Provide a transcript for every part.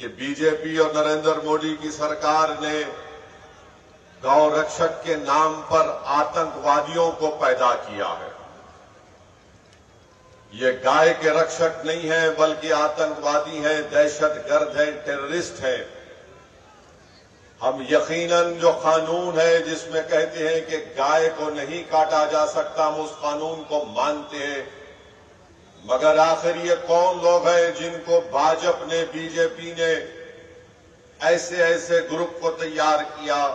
کہ B J پی اور نریندر مودی کی سرکار نے گو رکشک کے نام پر آتنکوادیوں کو پیدا کیا ہے۔ یہ گائے کے رکشک نہیں ہیں بلکہ آتنکوادی ہیں، دہشت گرد ہیں، ٹیررسٹ ہیں۔ ہم یقیناً جو قانون ہے جس میں کہتے ہیں کہ گائے کو نہیں کاٹا جا سکتا، ہم اس قانون کو مانتے ہیں، مگر آخر یہ کون لوگ ہیں جن کو بھاجپ نے، بی جے پی نے ایسے گروپ کو تیار کیا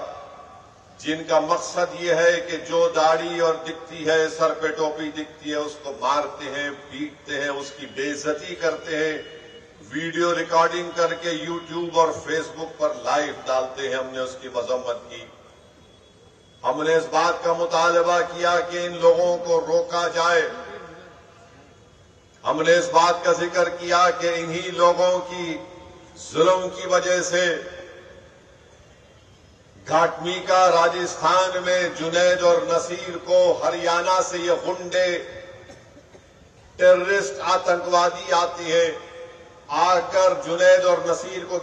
جن کا مقصد یہ ہے کہ جو داڑھی اور دکھتی ہے، سر پہ ٹوپی دکھتی ہے، اس کو مارتے ہیں، پیٹتے ہیں، اس کی بے عزتی کرتے ہیں، ویڈیو ریکارڈنگ کر کے یوٹیوب اور فیس بک پر لائیو ڈالتے ہیں۔ ہم نے اس کی مذمت کی۔ ہم نے اس بات کا مطالبہ کیا کہ ان لوگوں کو روکا جائے۔ ہم نے اس بات کا ذکر کیا کہ انہی لوگوں کی ظلم کی وجہ سے گھاٹمی کا راجستھان میں جنید اور نصیر کو، ہریانہ سے یہ غنڈے ٹیررسٹ آتنکوادی آتے ہیں، آ کر جنید اور نصیر کو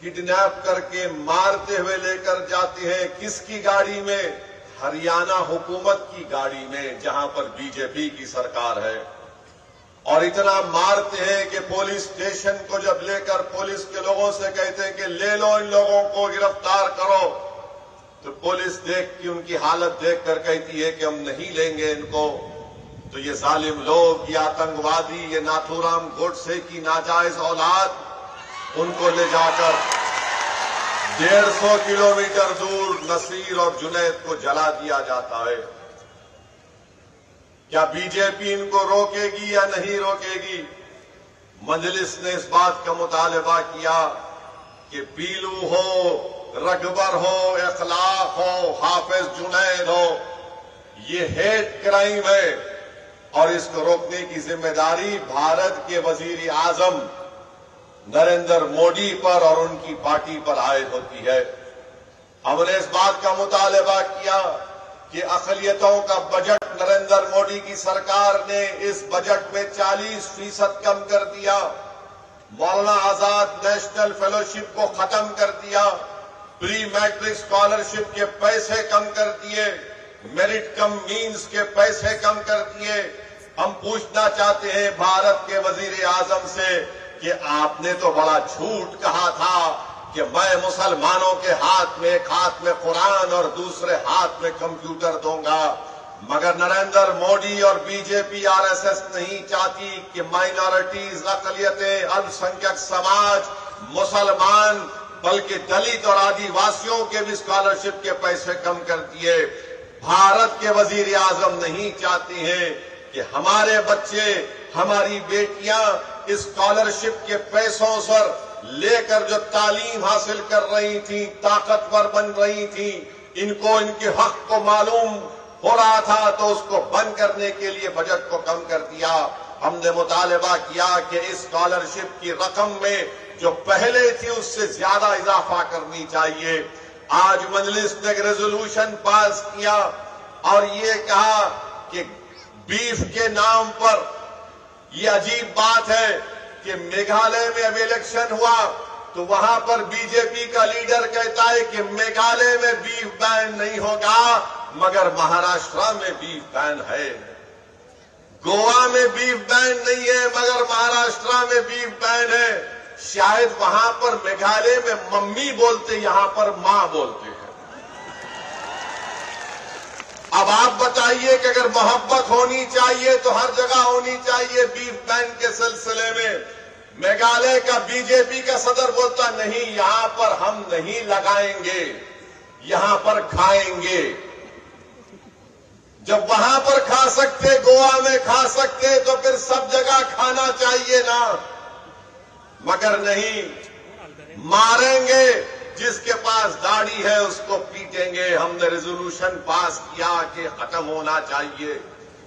کڈنیپ کر کے مارتے ہوئے لے کر جاتے ہیں۔ کس کی گاڑی میں؟ ہریانہ حکومت کی گاڑی میں، جہاں پر بی جے پی کی سرکار ہے، اور اتنا مارتے ہیں کہ پولیس اسٹیشن کو جب لے کر پولیس کے لوگوں سے کہتے ہیں کہ لے لو ان لوگوں کو، گرفتار کرو، تو پولیس دیکھ کے ان کی حالت دیکھ کر کہتی ہے کہ ہم نہیں لیں گے ان کو۔ تو یہ ظالم لوگ، یہ آتنکوادی، یہ ناتھو رام گوڈسے کی ناجائز اولاد، ان کو لے جا کر 150 کلومیٹر دور نصیر اور جنید کو جلا دیا جاتا ہے۔ کیا بی جے پی ان کو روکے گی یا نہیں روکے گی؟ مجلس نے اس بات کا مطالبہ کیا کہ پیلو ہو، رگبر ہو، اخلاق ہو، حافظ جنید ہو، یہ ہیٹ کرائم ہے، اور اس کو روکنے کی ذمہ داری بھارت کے وزیر اعظم نریندر مودی پر اور ان کی پارٹی پر عائد ہوتی ہے۔ ہم نے اس بات کا مطالبہ کیا کہ اقلیتوں کا بجٹ نریندر مودی کی سرکار نے اس بجٹ میں 40% کم کر دیا، مولانا آزاد نیشنل فیلوشپ کو ختم کر دیا، پری میٹرک اسکالرشپ کے پیسے کم کر دیے، میرٹ کم مینز کے پیسے کم کر دیے۔ ہم پوچھنا چاہتے ہیں بھارت کے وزیر اعظم سے کہ آپ نے تو بڑا جھوٹ کہا تھا کہ میں مسلمانوں کے ہاتھ میں، ایک ہاتھ میں قرآن اور دوسرے ہاتھ میں کمپیوٹر دوں گا، مگر نریندر مودی اور بی جے پی، آر ایس ایس نہیں چاہتی کہ مائنورٹیز، اقلیتیں، الپ سنکھیک سماج، مسلمان، بلکہ دلت اور آدیواسیوں کے بھی اسکالرشپ کے پیسے کم کر دیے۔ بھارت کے وزیر اعظم نہیں چاہتے ہیں کہ ہمارے بچے، ہماری بیٹیاں اسکالرشپ کے پیسوں پر لے کر جو تعلیم حاصل کر رہی تھیں، طاقتور بن رہی تھیں، ان کو ان کے حق کو معلوم ہو رہا تھا تو اس کو بند کرنے کے لیے بجٹ کو کم کر دیا۔ ہم نے مطالبہ کیا کہ اس اسکالرشپ کی رقم میں جو پہلے تھی اس سے زیادہ اضافہ کرنی چاہیے۔ آج مجلس نے ایک ریزولوشن پاس کیا اور یہ کہا کہ بیف کے نام پر، یہ عجیب بات ہے کہ میگھالیہ میں اب الیکشن ہوا تو وہاں پر بی جے پی کا لیڈر کہتا ہے کہ میگھالیہ میں بیف بین نہیں ہوگا، مگر مہاراشٹر میں بیف بین ہے، گوا میں بیف بین نہیں ہے مگر مہاراشٹر میں بیف بین ہے۔ شاید وہاں پر میگھالیہ میں ممی بولتے، یہاں پر ماں بولتے ہیں۔ اب آپ بتائیے کہ اگر محبت ہونی چاہیے تو ہر جگہ ہونی چاہیے بیف بین کے سلسلے میں۔ میگھالیہ کا بی جے پی کا صدر بولتا نہیں، یہاں پر ہم نہیں لگائیں گے، یہاں پر کھائیں گے۔ جب وہاں پر کھا سکتے، گوا میں کھا سکتے، تو پھر سب جگہ کھانا چاہیے نا، مگر نہیں، ماریں گے، جس کے پاس داڑھی ہے اس کو پیٹیں گے۔ ہم نے ریزولوشن پاس کیا کہ ختم ہونا چاہیے۔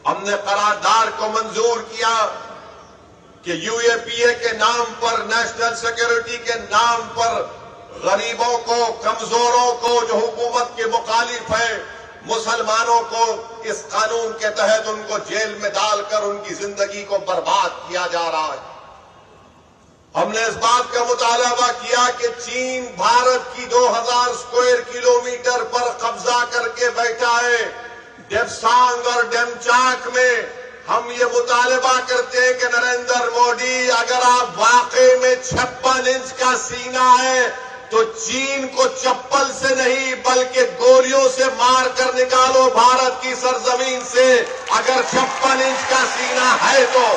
ہم نے قرارداد کو منظور کیا کہ یو اے پی اے کے نام پر، نیشنل سیکورٹی کے نام پر غریبوں کو، کمزوروں کو، جو حکومت کے مخالف ہیں، مسلمانوں کو اس قانون کے تحت ان کو جیل میں ڈال کر ان کی زندگی کو برباد کیا جا رہا ہے۔ ہم نے اس بات کا مطالبہ کیا کہ چین بھارت کی 2000 اسکوائر کلومیٹر پر قبضہ کر کے بیٹھا ہے. ڈیپسانگ اور ڈیمچاک میں ہم یہ مطالبہ کرتے ہیں کہ نریندر مودی، اگر آپ واقعی میں 56 انچ کا سینہ ہے تو چین کو چپل سے نہیں بلکہ گولیوں سے مار کر نکالو بھارت کی سرزمین سے، اگر 56 انچ کا سینہ ہے تو.